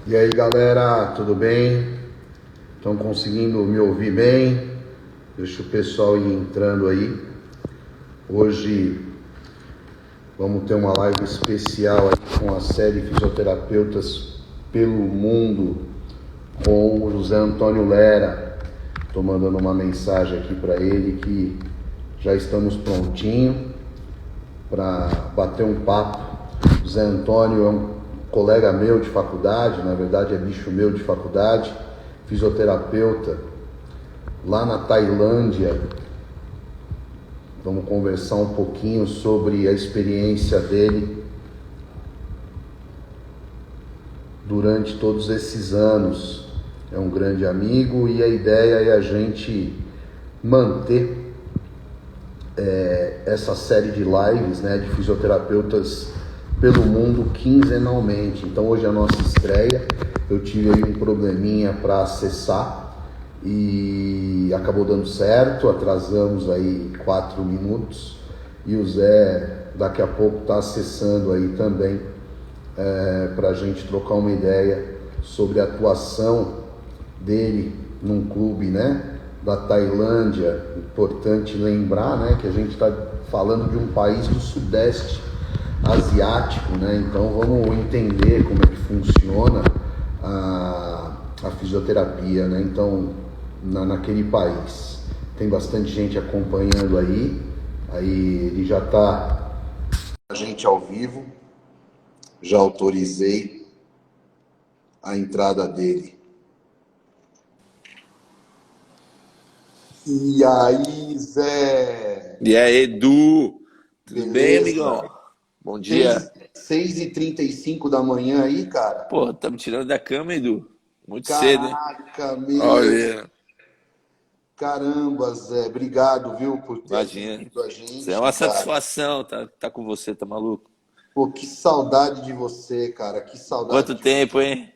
E aí galera, tudo bem? Estão conseguindo me ouvir bem? Deixa o pessoal ir entrando aí. Hoje vamos ter uma live especial aí com a série Fisioterapeutas pelo Mundo com o José Antônio Lera. Estou mandando uma mensagem aqui para ele que já estamos prontinho para bater um papo. José Antônio é um colega meu de faculdade, na verdade é bicho meu de faculdade, fisioterapeuta lá na Tailândia. Vamos conversar um pouquinho sobre a experiência dele durante todos esses anos. É um grande amigo e a ideia é a gente manter essa série de lives, né, de fisioterapeutas pelo mundo quinzenalmente. Então hoje é a nossa estreia. Eu tive aí um probleminha para acessar e acabou dando certo. Atrasamos aí 4 minutos e o Zé daqui a pouco está acessando aí também para a gente trocar uma ideia sobre a atuação dele num clube, né, da Tailândia. Importante lembrar, né, que a gente está falando de um país do Sudeste Asiático, né? Então vamos entender como é que funciona a fisioterapia, né? Então naquele país tem bastante gente acompanhando aí ele já está a gente ao vivo, já autorizei a entrada dele. E aí, Zé? E aí, Edu? Tudo bem, Beleza? amigão? Bom dia. 6h35 da manhã aí, cara? Pô, tá me tirando da cama, Edu? Muito cedo, hein? Caraca, meu. Olha, Caramba, Zé. Obrigado, viu, por ter imagina. atendido a Isso é gente, uma cara. satisfação tá com você, tá maluco? Pô, que saudade de você, cara. Que saudade Quanto de você. tempo, hein?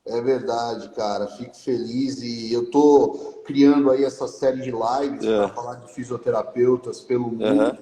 É verdade, cara. Fico feliz e eu tô criando aí essa série de lives para Ah, falar de fisioterapeutas pelo mundo. Aham,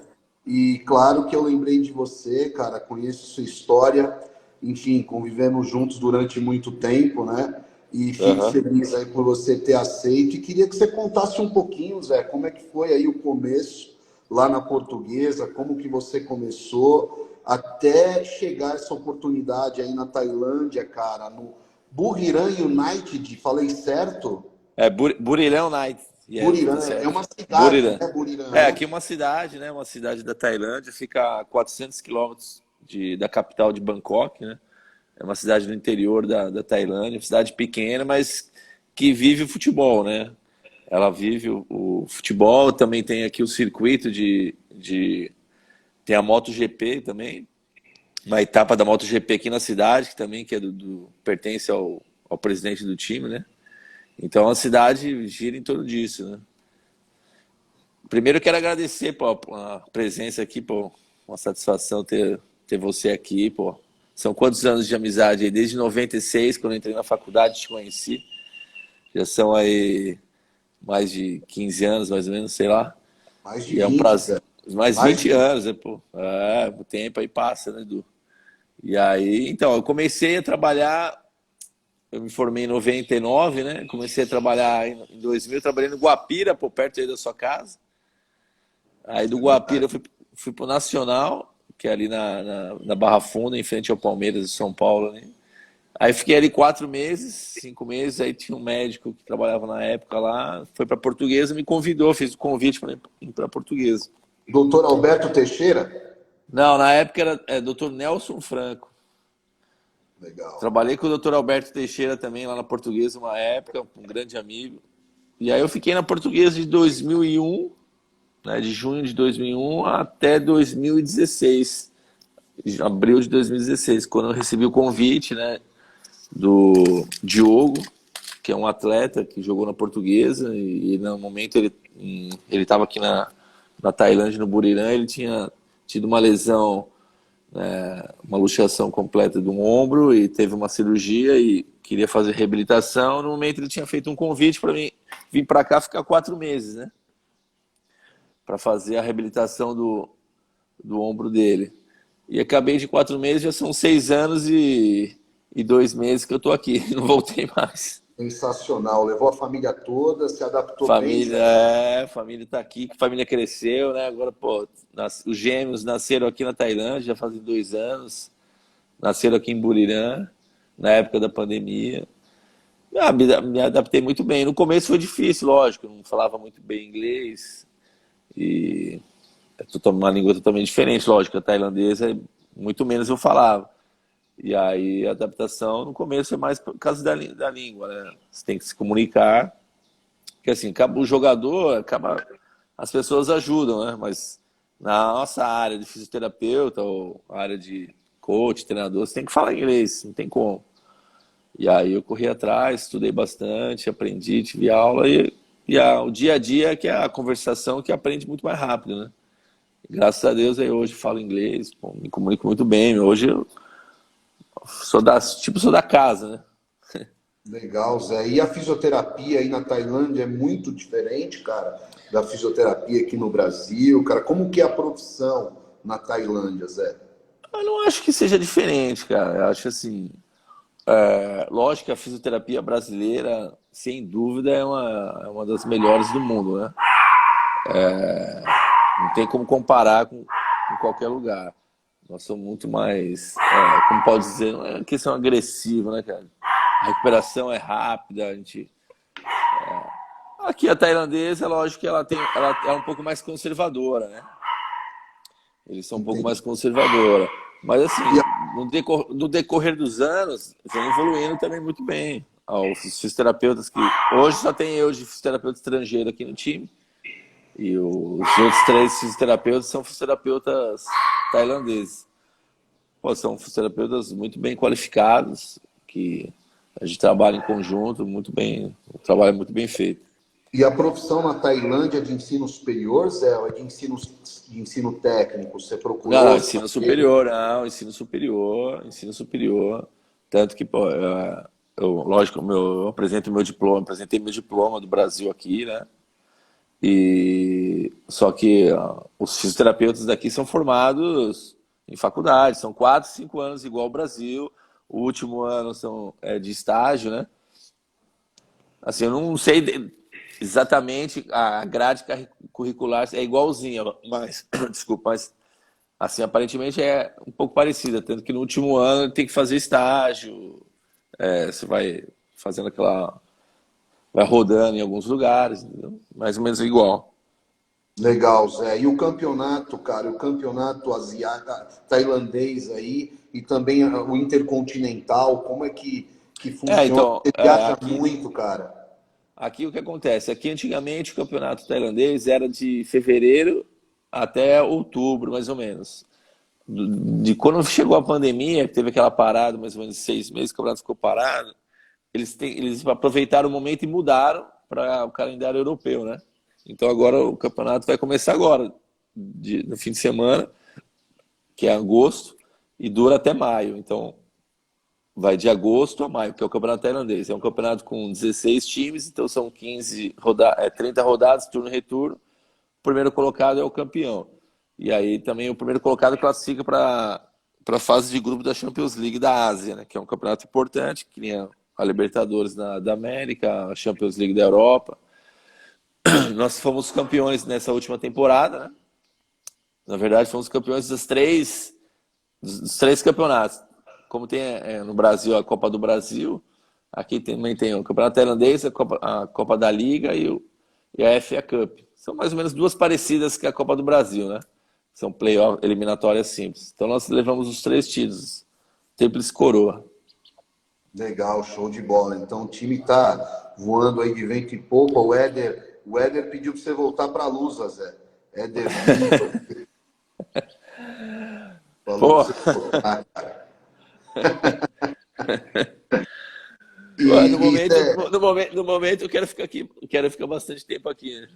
E claro que eu lembrei de você, cara. Conheço sua história. Enfim, convivemos juntos durante muito tempo, né? E fico aham. feliz aí por você ter aceito. E queria que você contasse um pouquinho, Zé, como é que foi aí o começo lá na Portuguesa, como que você começou até chegar essa oportunidade aí na Tailândia, cara, no Buriram United, falei certo? É Buriram Night. Yes, tá Buriram, é certo. uma cidade, Buriram. né? Buriram, É, né? aqui é uma cidade, né? Uma cidade da Tailândia, fica a 400 quilômetros da capital de Bangkok, né? É uma cidade do interior da Tailândia, uma cidade pequena, mas que vive o futebol, né? Ela vive o futebol, também tem aqui o circuito tem a MotoGP também, uma etapa da MotoGP aqui na cidade, que também que é pertence ao presidente do time, né? Então a cidade gira em torno disso, né? Primeiro eu quero agradecer pô, a presença aqui, pô, uma satisfação ter você aqui, pô. São quantos anos de amizade aí? Desde 96, quando eu entrei na faculdade, te conheci. Já são aí mais de 15 anos, mais ou menos, sei lá. Mais de E é um 20, prazer. Zé. Mais Mais 20 de... anos, né, pô? É, o tempo aí passa, né, Edu? E aí, então, eu comecei a trabalhar, eu me formei em 99, né? Comecei a trabalhar em 2000, trabalhei no Guapira, pô, perto aí da sua casa. Aí do É Guapira verdade. eu fui pro Nacional, que é ali na Barra Funda, em frente ao Palmeiras de São Paulo, né? Aí fiquei ali 4 meses, 5 meses, aí tinha um médico que trabalhava na época lá, foi para Portuguesa, me convidou, fez o convite para ir para Portuguesa. Doutor Alberto Teixeira? Não, na época era Dr. Nelson Franco. Legal. Trabalhei com o Dr. Alberto Teixeira também lá na Portuguesa uma época, um grande amigo. E aí eu fiquei na Portuguesa de 2001, né, de junho de 2001 até 2016, abril de 2016, quando eu recebi o convite, né, do Diogo, que é um atleta que jogou na Portuguesa e no momento ele estava aqui na Tailândia, no Buriram, ele tinha tido uma lesão, uma luxação completa do ombro e teve uma cirurgia e queria fazer reabilitação. No momento ele tinha feito um convite para mim vir para cá ficar 4 meses, né, para fazer a reabilitação do ombro dele. E acabei de 4 meses, já são 6 anos e e 2 meses que eu tô aqui, não voltei mais. Sensacional. Levou a família toda, se adaptou bem, Família, Zé. família tá aqui, família cresceu, né? Agora, pô, os gêmeos nasceram aqui na Tailândia, já fazem 2 anos, nasceram aqui em Buriram, na época da pandemia. Me adaptei muito bem. No começo foi difícil, lógico, eu não falava muito bem inglês e uma língua totalmente diferente, lógico, a tailandesa, muito menos eu falava. E aí a adaptação no começo é mais por causa da língua, né? Você tem que se comunicar, porque assim, o jogador acaba, as pessoas ajudam, né? Mas na nossa área de fisioterapeuta ou área de coach, treinador, você tem que falar inglês, não tem como. E aí eu corri atrás, estudei bastante, aprendi, tive aula o dia a dia que é a conversação que aprende muito mais rápido, né? Graças a Deus aí hoje falo inglês, pô, me comunico muito bem. Hoje eu sou da casa, né? Legal, Zé. E a fisioterapia aí na Tailândia é muito diferente, cara, da fisioterapia aqui no Brasil, cara. Como que é a profissão na Tailândia, Zé? Eu não acho que seja diferente, cara. Eu acho assim, lógico que a fisioterapia brasileira, sem dúvida, é uma das melhores do mundo, né? Não tem como comparar com qualquer lugar. Nós somos muito mais, como pode dizer, não é questão agressiva, né, cara? A recuperação é rápida, a gente. Aqui a tailandesa, lógico que ela é um pouco mais conservadora, né? Eles são um pouco mais Entendi. conservadora. Mas assim, E no decorrer dos anos, vem evoluindo também muito bem. Os fisioterapeutas que. Hoje só tem eu de fisioterapeuta estrangeiro aqui no time. E os outros 3 fisioterapeutas são fisioterapeutas tailandeses. Pô, são fisioterapeutas muito bem qualificados, que a gente trabalha em conjunto, muito bem, o trabalho é muito bem feito. e a profissão na Tailândia é de ensino superior, Zé, ou é de ensino técnico? Você Não, não, procurou ensino saber? superior, não, ensino superior, ensino superior. Tanto que, pô, lógico, eu apresentei meu diploma do Brasil aqui, né? E só que os fisioterapeutas daqui são formados em faculdade, são 4, 5 anos igual ao Brasil. O último ano de estágio, né? Assim, eu não sei exatamente a grade curricular é igualzinha, mas desculpa, mas assim, aparentemente é um pouco parecida, tanto que no último ano tem que fazer estágio, você vai fazendo vai rodando em alguns lugares, entendeu? Mais ou menos igual. Legal, Zé. E o campeonato, cara, o campeonato asiático, tailandês aí, e também o intercontinental, como é que funciona? Então, Você viaja muito, cara. aqui o que acontece? Aqui antigamente o campeonato tailandês era de fevereiro até outubro, mais ou menos. De quando chegou a pandemia, que teve aquela parada, mais ou menos 6 meses, que o campeonato ficou parado, eles aproveitaram o momento e mudaram para o calendário europeu, né? Então agora o campeonato vai começar agora, no fim de semana, que é agosto, e dura até maio. Então vai de agosto a maio, que é o campeonato tailandês. É um campeonato com 16 times, então são 30 rodadas, turno e retorno. O primeiro colocado é o campeão. E aí também o primeiro colocado classifica para a fase de grupo da Champions League da Ásia, né? Que é um campeonato importante, que nem a Libertadores da América, a Champions League da Europa. Nós fomos campeões nessa última temporada, né? Na verdade, fomos campeões dos três campeonatos. Como tem no Brasil a Copa do Brasil, aqui também tem o Campeonato Tailandês, a Copa da Liga e a FA Cup. São mais ou menos duas parecidas que a Copa do Brasil, né? São playoff eliminatórias simples. Então nós levamos os 3 títulos, tríplice coroa. Legal, show de bola. Então o time tá voando aí de vento e pouco. O Éder pediu para você voltar para a luz, Zé. Éder Silva falou Pô, para você voltar, cara. no momento, Zé, no momento eu quero ficar aqui, quero ficar bastante tempo aqui, né?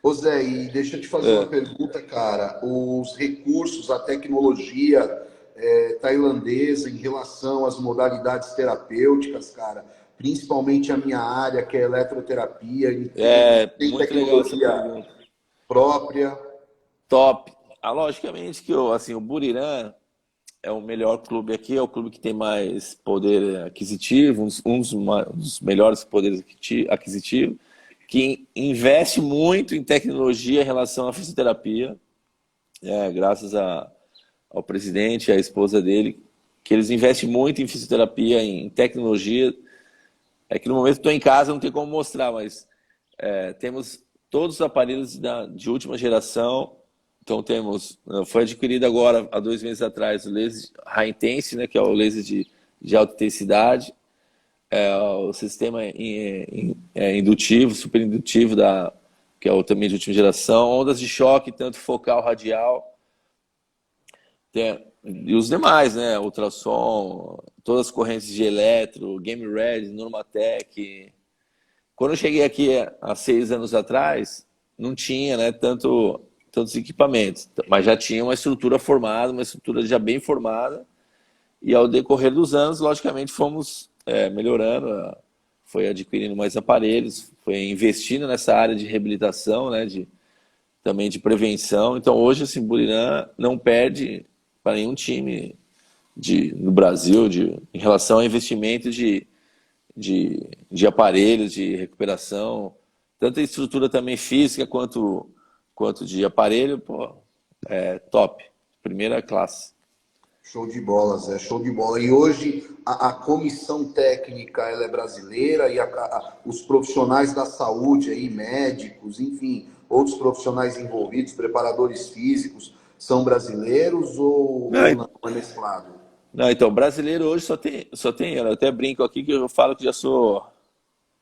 ô Zé, e deixa eu te fazer uma pergunta, cara. Os recursos, a tecnologia tailandesa em relação às modalidades terapêuticas, cara, principalmente a minha área, que é eletroterapia, ele tem Muito legal essa tecnologia pergunta. própria. Top. Logicamente que assim, o Buriram é o melhor clube aqui, é o clube que tem mais poder aquisitivo, um dos melhores poderes aquisitivos, que investe muito em tecnologia em relação à fisioterapia, graças ao presidente e à esposa dele, que eles investem muito em fisioterapia, em tecnologia. É que no momento que estou em casa não tem como mostrar, mas temos todos os aparelhos de última geração. Então foi adquirido agora, há 2 meses atrás, o laser High Intensity, né, que é o laser de alta intensidade, o sistema indutivo, super indutivo, que é o também de última geração, ondas de choque, tanto focal, radial, e os demais, né, ultrassom, todas as correntes de eletro, Game Ready, Normatec. Quando eu cheguei aqui há 6 anos atrás, não tinha, né, tantos equipamentos, mas já tinha uma estrutura formada, uma estrutura já bem formada, e ao decorrer dos anos, logicamente, fomos melhorando, foi adquirindo mais aparelhos, foi investindo nessa área de reabilitação, né, também de prevenção. Então hoje assim, Buriram não perde para nenhum time no Brasil em relação ao investimento de aparelhos, de recuperação, tanto a estrutura também física quanto de aparelho, pô, top, primeira classe. Show de bola, Zé, show de bola. E hoje a comissão técnica ela é brasileira e os profissionais da saúde, aí, médicos, enfim, outros profissionais envolvidos, preparadores físicos, são brasileiros ou não é mesclado? Não, então, brasileiro hoje só tem eu. Eu até brinco aqui que eu falo que já sou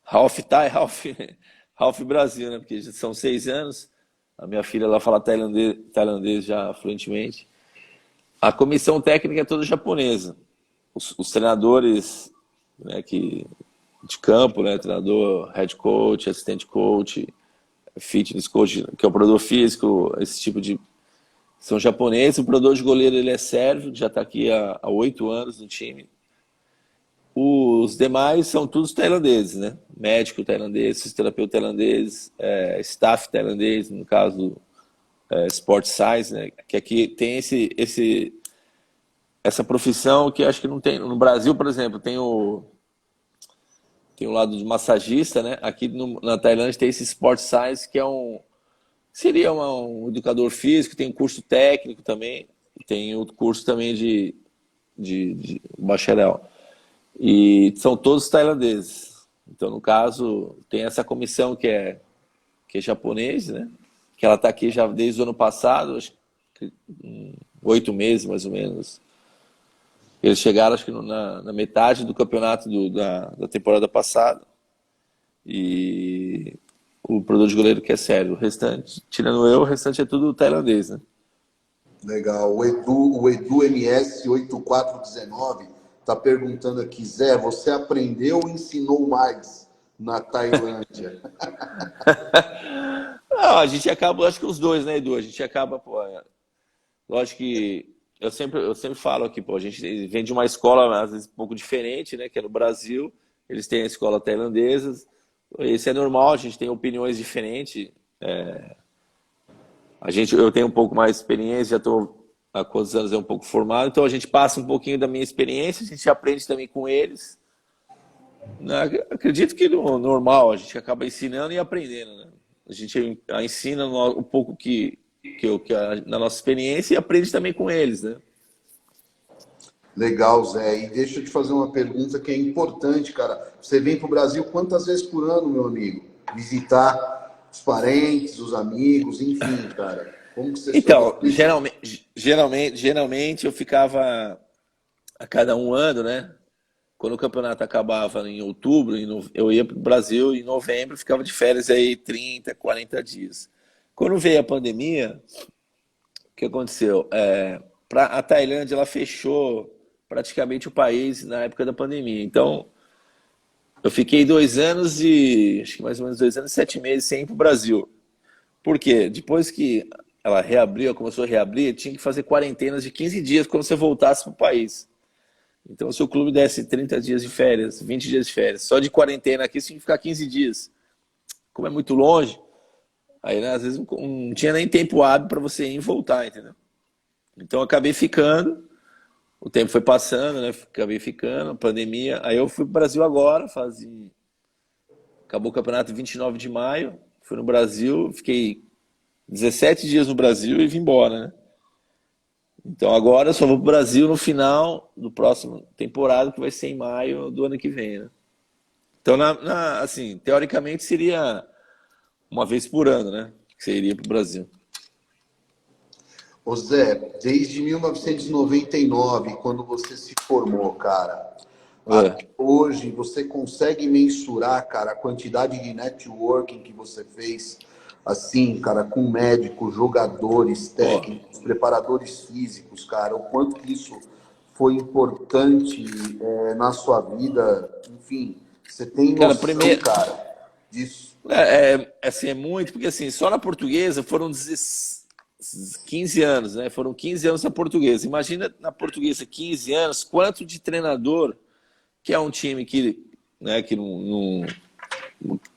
Half Thai, Half Brasil, né? Porque já são 6 anos. A minha filha lá fala tailandês já fluentemente. A comissão técnica é toda japonesa. Os treinadores, né, de campo, né, treinador, head coach, assistente coach, fitness coach, que é o produtor físico, esse tipo de... São japoneses. O produtor de goleiro ele é sérvio, já está aqui há 8 anos no time. Os demais são todos tailandeses, né? Médico tailandês, fisioterapeuta tailandês, staff tailandês, no caso Sport Science, né? Que aqui tem essa profissão que acho que não tem. No Brasil, por exemplo, tem o lado de massagista, né? Aqui na Tailândia tem esse Sport Science, que seria um educador físico, tem um curso técnico também, tem o curso também de bacharel. E são todos tailandeses. Então, no caso, tem essa comissão que é japonês, né? Que ela está aqui já desde o ano passado, acho que 8 meses mais ou menos. Eles chegaram, acho que na metade do campeonato da temporada passada. E o produtor de goleiro que é sério. O restante, tirando eu, o restante é tudo tailandês, né? Legal. O Edu MS8419 está perguntando aqui, Zé, você aprendeu ou ensinou mais na Tailândia? Não, a gente acaba, acho que os dois, né, Edu? A gente acaba, pô. Lógico que eu sempre falo aqui, pô, a gente vem de uma escola, às vezes, um pouco diferente, né, que é no Brasil. Eles têm a escola tailandesa. Isso é normal, a gente tem opiniões diferentes. Eu tenho um pouco mais de experiência, já estou há quantos anos um pouco formado, então a gente passa um pouquinho da minha experiência, a gente aprende também com eles. Acredito que no normal, a gente acaba ensinando e aprendendo, né? A gente ensina um pouco na nossa experiência e aprende também com eles, né? Legal, Zé. E deixa eu te fazer uma pergunta que é importante, cara. Você vem para o Brasil quantas vezes por ano, meu amigo? Visitar os parentes, os amigos, enfim, cara. Como que você Então, geralmente eu ficava a cada um ano, né? Quando o campeonato acabava em outubro, eu ia para o Brasil em novembro, ficava de férias aí 30, 40 dias. Quando veio a pandemia, o que aconteceu? A Tailândia ela fechou praticamente o país na época da pandemia. Então, eu fiquei 2 anos acho que mais ou menos 2 anos e 7 meses sem ir para o Brasil. Por quê? Depois que ela começou a reabrir, tinha que fazer quarentenas de 15 dias quando você voltasse para o país. Então, se o clube desse 30 dias de férias, 20 dias de férias, só de quarentena aqui, você tinha que ficar 15 dias. Como é muito longe, aí, né, às vezes não tinha nem tempo hábil para você ir e voltar, entendeu? Então, eu acabei ficando. o tempo foi passando, né? Acabei ficando, pandemia. Aí eu fui pro Brasil agora, acabou o campeonato em 29 de maio, fui no Brasil, fiquei 17 dias no Brasil e vim embora, né? Então agora eu só vou pro Brasil no final do próximo temporada, que vai ser em maio do ano que vem, né? Então, assim, teoricamente seria uma vez por ano, né? Que você iria pro Brasil. Ô Zé, desde 1999, quando você se formou, cara, É. até hoje, você consegue mensurar, cara, a quantidade de networking que você fez, assim, cara, com médicos, jogadores, Pô, técnicos, preparadores físicos, cara, o quanto que isso foi importante na sua vida, enfim, você tem cara, noção, primeiro, cara, disso? assim, é muito, porque assim, só na portuguesa foram 15 anos, né? Foram 15 anos na portuguesa. Imagina na portuguesa 15 anos, quanto de treinador, que é um time que, né, que não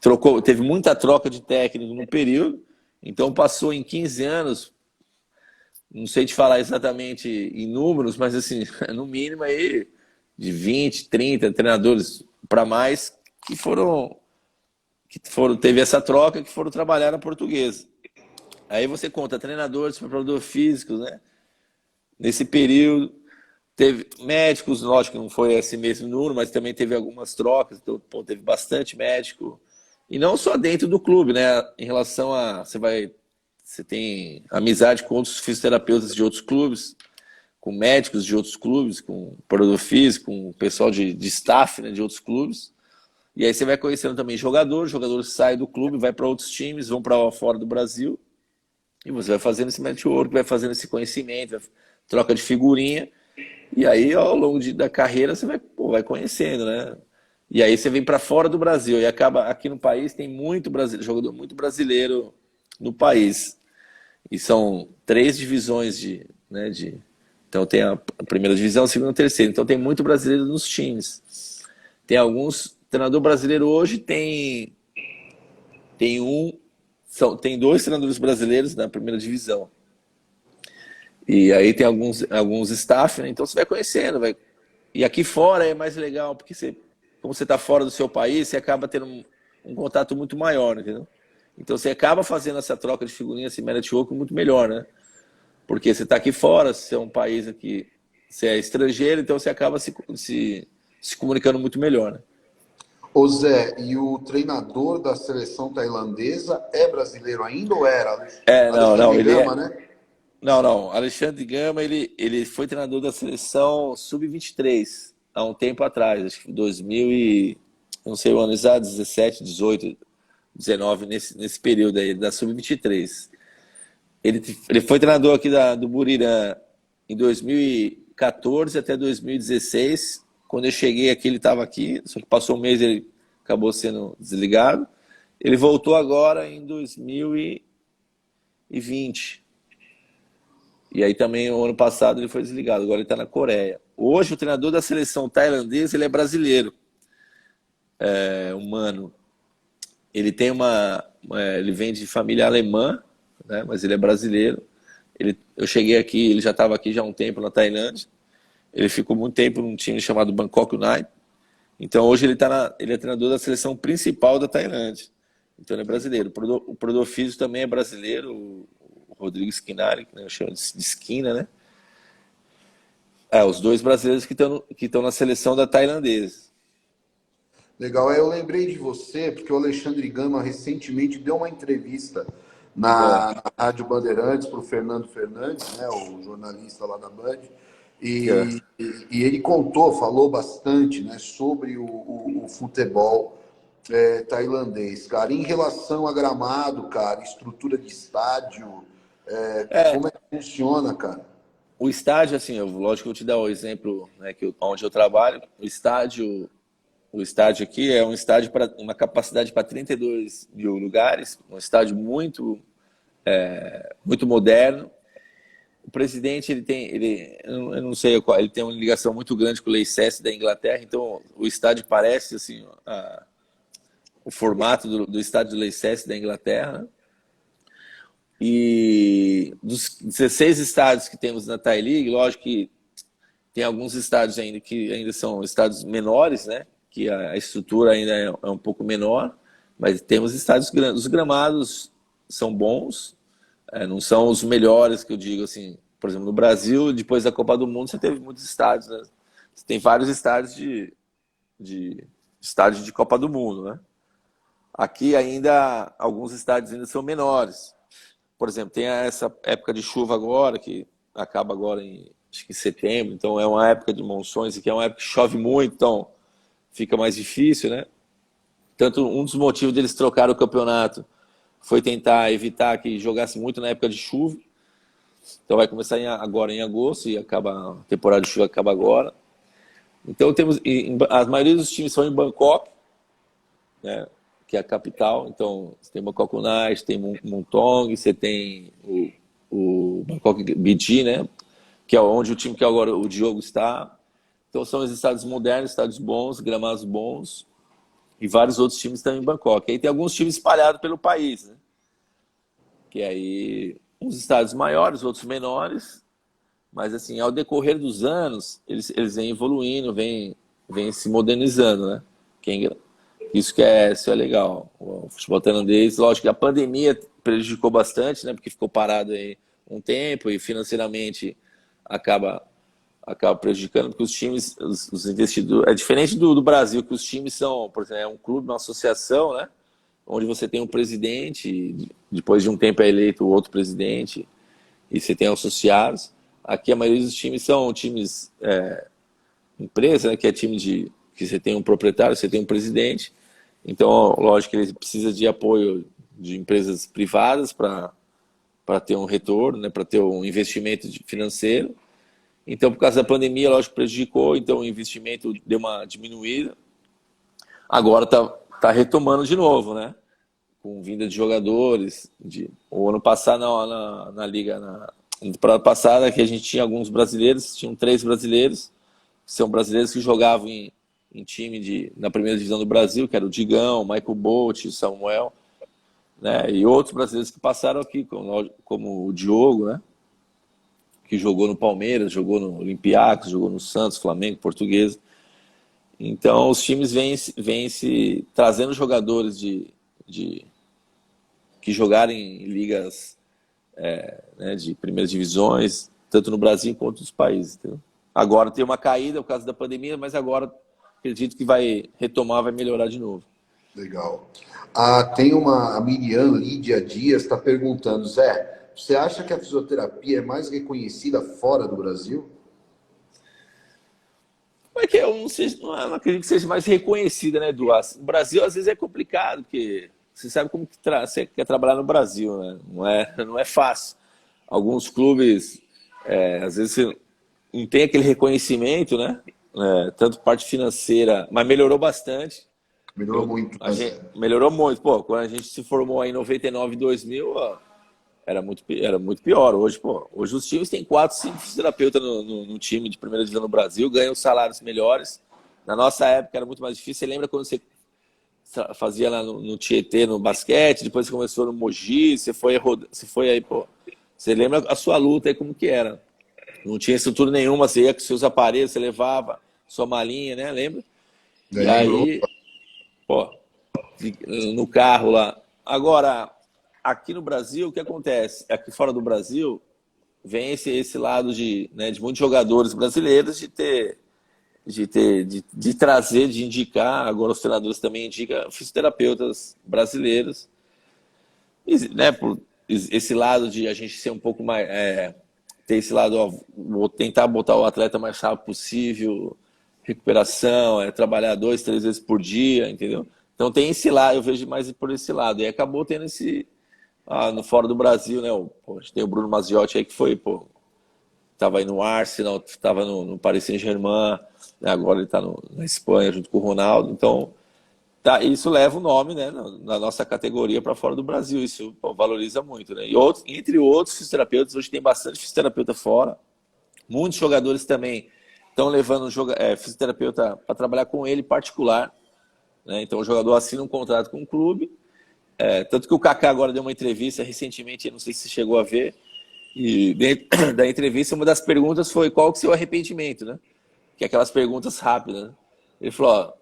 trocou, teve muita troca de técnico no período, então passou em 15 anos, não sei te falar exatamente em números, mas assim, no mínimo aí de 20, 30 treinadores para mais teve essa troca, que foram trabalhar na portuguesa. Aí você conta treinadores, preparador físicos, né? Nesse período, teve médicos, lógico que não foi esse mesmo número, mas também teve algumas trocas, então pô, teve bastante médico. E não só dentro do clube, né? Em relação a. Você tem amizade com outros fisioterapeutas de outros clubes, com médicos de outros clubes, com preparador físico, com pessoal de staff, né, de outros clubes. E aí você vai conhecendo também jogadores saem do clube, vai para outros times, vão para fora do Brasil. E você vai fazendo esse network, vai fazendo esse conhecimento, troca de figurinha. E aí, ao longo da carreira, você vai conhecendo, né? E aí você vem para fora do Brasil e acaba aqui no país tem muito brasileiro, jogador muito brasileiro no país. E são 3 divisões então tem a primeira divisão, a segunda e a terceira. Então tem muito brasileiro nos times. Tem alguns treinador brasileiro hoje tem um tem 2 treinadores brasileiros na primeira divisão. E aí tem alguns staff, né? Então você vai conhecendo, E aqui fora é mais legal, porque como você está fora do seu país, você acaba tendo um contato muito maior, entendeu? Então você acaba fazendo essa troca de figurinha, esse network muito melhor, né? Porque você está aqui fora, você é um país aqui, você é estrangeiro, então você acaba se comunicando muito melhor, né? Ô Zé, e o treinador da seleção tailandesa é brasileiro ainda ou era? Não, não, Alexandre Gama, né? Não. Alexandre Gama, ele foi treinador da seleção sub-23 há um tempo atrás, acho que 2000 e não sei o ano exato, 17, 18, 19, nesse período aí, da sub-23. Ele foi treinador aqui do Burirã em 2014 até 2016. Quando eu cheguei aqui, ele estava aqui, só que passou um mês, ele acabou sendo desligado. Ele voltou agora em 2020. E aí também, o ano passado, ele foi desligado. Agora ele está na Coreia. Hoje, o treinador da seleção tailandesa, ele é brasileiro. É humano. Ele tem ele vem de família alemã, né, mas ele é brasileiro. Eu cheguei aqui, ele já estava aqui já há um tempo na Tailândia. Ele ficou muito tempo num time chamado Bangkok United. Então hoje ele é treinador da seleção principal da Tailândia. Então ele é brasileiro. O preparador físico também é brasileiro, o Rodrigo Skinari, que eu chamo de Esquina, né? Os 2 brasileiros que estão na seleção da tailandesa. Legal, eu lembrei de você, porque o Alexandre Gama recentemente deu uma entrevista na Rádio Bandeirantes para o Fernando Fernandes, né, o jornalista lá da Band, e ele falou bastante, né, sobre o futebol tailandês, cara. Em relação a gramado, cara, estrutura de estádio, como é que funciona, cara? O estádio, assim, lógico que eu vou te dar o exemplo, né, onde eu trabalho. O estádio aqui é um estádio para uma capacidade para 32 mil lugares, um estádio muito moderno. O presidente eu não sei qual, ele tem uma ligação muito grande com o Leicester da Inglaterra, então o estádio parece assim o formato do estádio do Leicester da Inglaterra. Né? E dos 16 estádios que temos na Thai League, lógico que Tem alguns estádios ainda que ainda são estádios menores, né? Que a estrutura ainda é um pouco menor, mas temos estádios grandes. Os gramados são bons, não são os melhores que eu digo assim. Por exemplo, no Brasil, depois da Copa do Mundo, você teve muitos estádios, né? Você tem vários estádios de estádio de Copa do Mundo, né? Aqui ainda alguns estádios ainda são menores. Por exemplo, tem essa época de chuva agora que acaba agora acho que em setembro, então é uma época de monções e que é uma época que chove muito, então fica mais difícil, né? Tanto um dos motivos deles trocar o campeonato foi tentar evitar que jogasse muito na época de chuva. Então vai começar agora em agosto e acaba a temporada de chuva acaba agora. Então temos a maioria dos times são em Bangkok, né? Que é a capital. Então você tem Bangkok United, tem Muntong, você tem o Bangkok BG, né? Que é onde o time que agora o Diogo está. Então são os estádios modernos, estádios bons, gramados bons, e vários outros times estão em Bangkok. Aí tem alguns times espalhados pelo país, né? Que aí uns estádios maiores, outros menores, mas assim, ao decorrer dos anos, eles vêm evoluindo, vêm se modernizando, né? Isso é legal. O futebol tailandês, lógico que a pandemia prejudicou bastante, né? Porque ficou parado aí um tempo e financeiramente acaba prejudicando, porque os times, os investidores. É diferente do Brasil, que os times são, por exemplo, é um clube, uma associação, né? Onde você tem um presidente, depois de um tempo é eleito o outro presidente, e você tem associados. Aqui a maioria dos times são times empresa, né? Que é time que você tem um proprietário, você tem um presidente. Então, lógico que ele precisa de apoio de empresas privadas para ter um retorno, né? Para ter um investimento financeiro. Então, por causa da pandemia, lógico, prejudicou, então o investimento deu uma diminuída. Agora tá retomando de novo, né? Com vinda de jogadores. O ano passado, na liga, na temporada passada, que a gente tinha alguns brasileiros, tinham 3 brasileiros, que são brasileiros que jogavam em time na primeira divisão do Brasil, que era o Digão, o Michael Bolt, o Samuel, né? E outros brasileiros que passaram aqui, como o Diogo, né? Que jogou no Palmeiras, jogou no Olympiacos, jogou no Santos, Flamengo, Portuguesa. Então, os times vêm se trazendo jogadores que jogarem em ligas né, de primeiras divisões, tanto no Brasil quanto nos países. Entendeu? Agora tem uma caída por causa da pandemia, mas agora acredito que vai retomar, vai melhorar de novo. Legal. Tem a Miriam Lídia Dias está perguntando, Zé, você acha que a fisioterapia é mais reconhecida fora do Brasil? Como é que eu não acredito que seja mais reconhecida, né, Edu? O Brasil às vezes é complicado, porque você sabe como que você quer trabalhar no Brasil, né? Não é fácil. Alguns clubes, às vezes, você não tem aquele reconhecimento, né? Tanto parte financeira, mas melhorou bastante. Melhorou muito. Melhorou muito. Pô, quando a gente se formou aí em 99, 2000, era muito pior. Hoje os times têm 4, 5 fisioterapeutas no time de primeira divisão no Brasil, ganham salários melhores. Na nossa época era muito mais difícil. Você lembra quando você fazia lá no Tietê, no basquete, depois você começou no Mogi, você foi aí, pô. Você lembra a sua luta aí, como que era? Não tinha estrutura nenhuma, você ia com seus aparelhos, você levava sua malinha, né? Lembra? E aí, pô, no carro lá. Agora, aqui no Brasil, o que acontece? Aqui fora do Brasil, vem esse lado de muitos jogadores brasileiros de trazer, de indicar, agora os treinadores também indicam fisioterapeutas brasileiros, né, por esse lado de a gente ser um pouco mais, ter esse lado, vou tentar botar o atleta mais rápido possível, recuperação, trabalhar 2, 3 vezes por dia, entendeu? Então tem esse lado, eu vejo mais por esse lado, e acabou tendo no fora do Brasil, né, a gente tem o Bruno Mazziotti aí que foi, estava aí no Arsenal, estava no Paris Saint-Germain, né, agora ele está na Espanha junto com o Ronaldo. Então, isso leva o nome, né, na nossa categoria para fora do Brasil. Isso valoriza muito. Né? E entre outros fisioterapeutas, hoje tem bastante fisioterapeuta fora. Muitos jogadores também estão levando fisioterapeuta para trabalhar com ele particular. Né? Então, o jogador assina um contrato com o clube. Tanto que o Kaká agora deu uma entrevista recentemente, não sei se você chegou a ver, E dentro da entrevista, uma das perguntas foi qual que é o seu arrependimento, né? Que é aquelas perguntas rápidas, né? Ele falou, ó,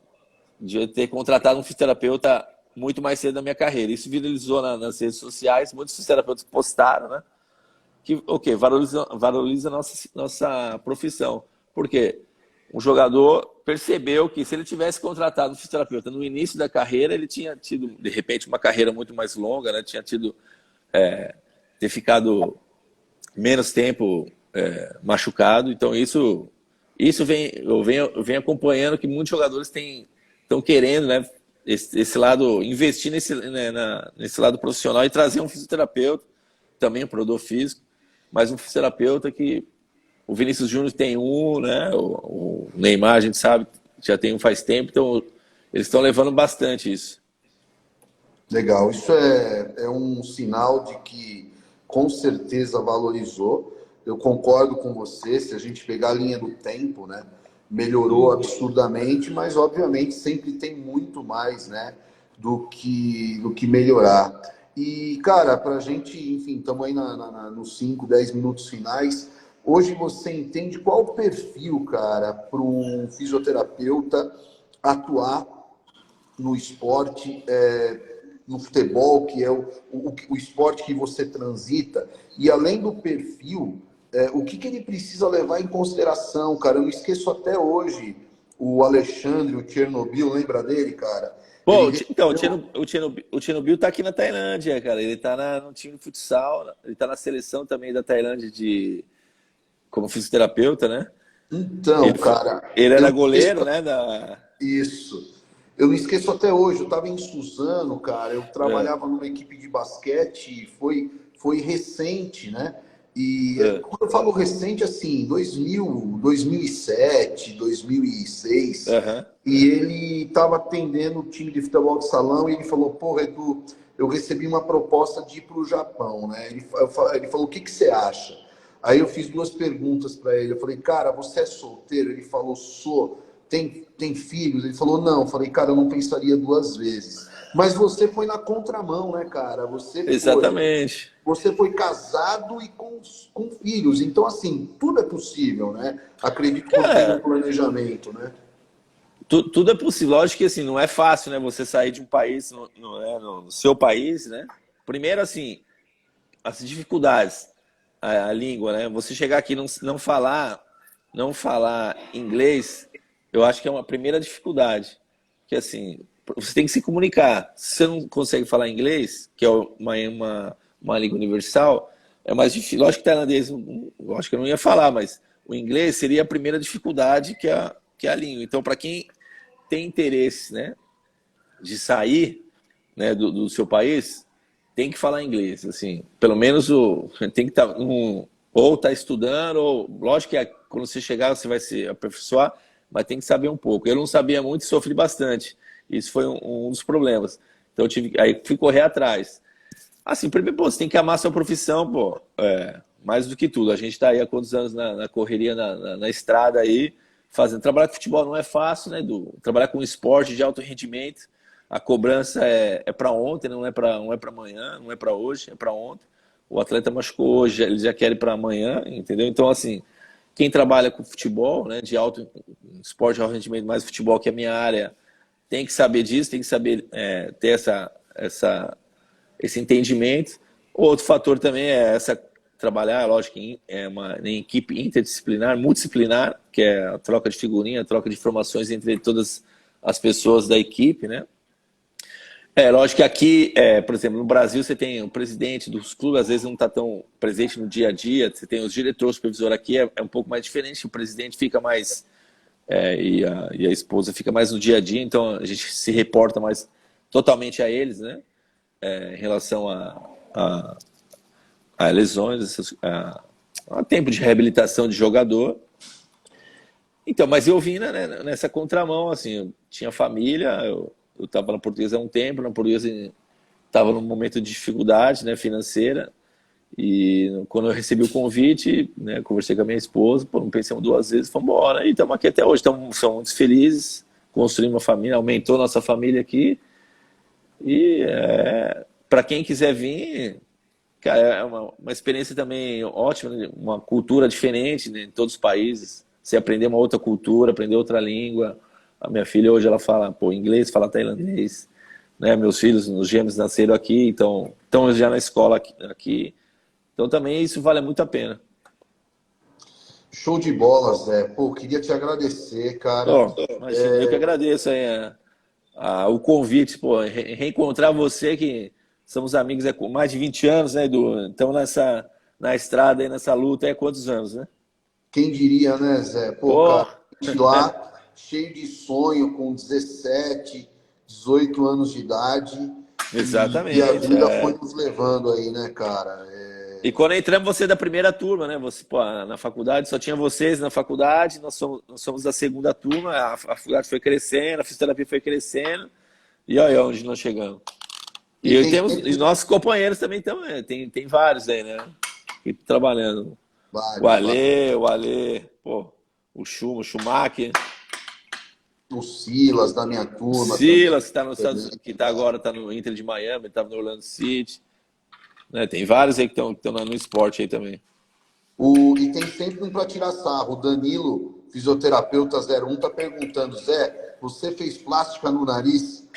de ter contratado um fisioterapeuta muito mais cedo na minha carreira. Isso viralizou nas redes sociais, muitos fisioterapeutas postaram, né? Que, ok, valoriza a nossa profissão. Por quê? Um jogador percebeu que se ele tivesse contratado um fisioterapeuta no início da carreira, ele tinha tido, de repente, uma carreira muito mais longa, né? Tinha tido, ter ficado menos tempo machucado. Então, eu venho acompanhando que muitos jogadores estão querendo, né, esse lado, investir nesse lado profissional e trazer um fisioterapeuta, também um produtor físico, mas um fisioterapeuta que o Vinícius Júnior tem um, né, o Neymar, a gente sabe, já tem um faz tempo, então eles estão levando bastante isso. Legal, isso é um sinal de que com certeza valorizou. Eu concordo com você, se a gente pegar a linha do tempo, né, melhorou absurdamente, mas obviamente sempre tem muito mais, né, do que melhorar. E, cara, para a gente, enfim, estamos aí nos 5, 10 minutos finais. Hoje você entende qual o perfil, cara, para um fisioterapeuta atuar no esporte, no futebol, que é o esporte que você transita, e além do perfil, o que ele precisa levar em consideração, cara? Eu não esqueço até hoje o Alexandre, o Chernobyl, lembra dele, cara? Pô, então, o Chernobyl tá aqui na Tailândia, cara. Ele tá no time de futsal, ele tá na seleção também da Tailândia como fisioterapeuta, né? Então, cara, ele era goleiro, né? Isso. Eu não esqueço até hoje, eu estava em Suzano, cara, eu trabalhava numa equipe de basquete, foi recente, né? E quando eu falo recente, assim, 2000, 2007, 2006, e ele estava atendendo o time de futebol de salão e ele falou, pô, Edu, eu recebi uma proposta de ir para o Japão, né? Ele falou, o que você acha? Aí eu fiz duas perguntas para ele, eu falei, cara, você é solteiro? Ele falou, sou. Tem filhos? Ele falou, não. Eu falei, cara, eu não pensaria duas vezes. Mas você foi na contramão, né, cara? Exatamente. Você foi casado e com filhos. Então, assim, tudo é possível, né? Acredito que tem um planejamento, né? Tudo é possível. Lógico que, assim, não é fácil, né? Você sair de um país, no seu país, né? Primeiro, assim, as dificuldades, a língua, né? Você chegar aqui e não falar inglês, eu acho que é uma primeira dificuldade. Que, assim, você tem que se comunicar. Se você não consegue falar inglês, que é uma língua universal, é mais difícil. Lógico que tailandês, lógico que eu não ia falar, mas o inglês seria a primeira dificuldade que é a língua. Então, para quem tem interesse, né, de sair, né, do seu país, tem que falar inglês. Assim, pelo menos tem que estar ou está estudando, ou lógico que quando você chegar você vai se aperfeiçoar, mas tem que saber um pouco. Eu não sabia muito e sofri bastante. Isso foi um dos problemas. Então aí fui correr atrás. Assim, primeiro, pô, você tem que amar a sua profissão, pô. Mais do que tudo. A gente está aí há quantos anos na correria, na estrada aí, fazendo. Trabalhar com futebol não é fácil, né, Edu? Trabalhar com esporte de alto rendimento, a cobrança é para ontem, não é para amanhã, não é para hoje, é para ontem. O atleta machucou hoje, ele já quer ir para amanhã, entendeu? Então, assim, quem trabalha com futebol, né, de esporte de alto rendimento, mais futebol, que é a minha área, tem que saber disso, tem que saber ter esse entendimento. Outro fator também é trabalhar, lógico, em equipe interdisciplinar, multidisciplinar, que é a troca de figurinha, a troca de informações entre todas as pessoas da equipe, né? Lógico que aqui, por exemplo, no Brasil você tem o presidente dos clubes, às vezes não está tão presente no dia a dia, você tem os diretores, o supervisor aqui é um pouco mais diferente, o presidente fica mais, e a esposa fica mais no dia a dia, então a gente se reporta mais totalmente a eles, né? Em relação a lesões, a tempo de reabilitação de jogador. Então, mas eu vim nessa contramão, assim, eu tinha família, eu estava na Portuguesa há um tempo, na Portuguesa estava num momento de dificuldade, né, financeira, e quando eu recebi o convite, né, conversei com a minha esposa, pô, não pensamos duas vezes, fomos embora, e estamos aqui até hoje, somos muito felizes, construímos uma família, aumentou nossa família aqui, e para quem quiser vir, Cara, é uma experiência também ótima, né? Uma cultura diferente, né, em todos os países. Você aprender uma outra cultura, aprender outra língua. A minha filha hoje ela fala, pô, inglês, fala tailandês, né? Meus filhos, os gêmeos nasceram aqui, então estão já na escola aqui. Então também isso vale muito a pena. Show de bola, Zé. Pô, queria te agradecer, cara. Oh, imagina, eu que agradeço aí o convite, pô, reencontrar você, que somos amigos há mais de 20 anos, né, Edu? Então na estrada aí, nessa luta aí há quantos anos, né? Quem diria, né, Zé? Pô, Pô, cara, a gente lá, cheio de sonho, com 17, 18 anos de idade, e a exatamente. vida foi nos levando aí, né, cara? E quando entramos, você é da primeira turma, né? Você, pô, na faculdade, só tinha vocês na faculdade, nós somos da segunda turma, a faculdade foi crescendo, a fisioterapia foi crescendo, e olha onde nós chegamos. E E tem temos, e sempre nossos companheiros também estão, tem vários aí, né? Que trabalhando. O vários, vários. Alê, o Alê, pô, o Schumacher, O Silas da minha o turma também. Silas, que tá nos Estados, que tá agora tá no Inter de Miami, estava no Orlando City, né? Tem vários aí que estão no esporte aí também. E tem sempre um para tirar sarro. O Danilo, fisioterapeuta 01, tá perguntando, Zé, você fez plástica no nariz?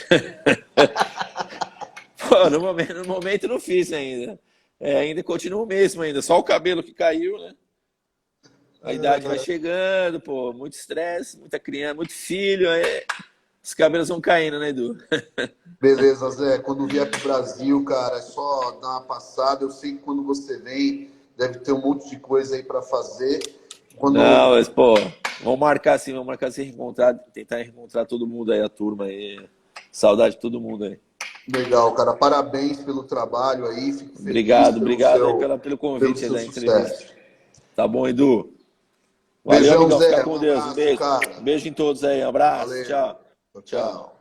Pô, no momento não fiz ainda. Ainda continua o mesmo ainda, só o cabelo que caiu, né? A idade vai chegando, pô, muito estresse, muita criança, muito filho, os cabelos vão caindo, né, Edu? Beleza, Zé. Quando vier pro Brasil, cara, é só dar uma passada. Eu sei que quando você vem, deve ter um monte de coisa aí para fazer. Quando Não, mas, pô, vamos marcar se reencontrar, tentar reencontrar todo mundo aí, a turma aí. Saudade de todo mundo aí. legal, cara. Parabéns pelo trabalho aí. Fico feliz Obrigado aí pelo pelo convite aí seu da entrevista. sucesso. Tá bom, Edu? Valeu, Beijão, amigão. Fica Zé. com Um Deus. Um abraço, beijo. cara. Um beijo em todos aí. Um abraço. Valeu. Tchau. Tchau, Tchau. tchau.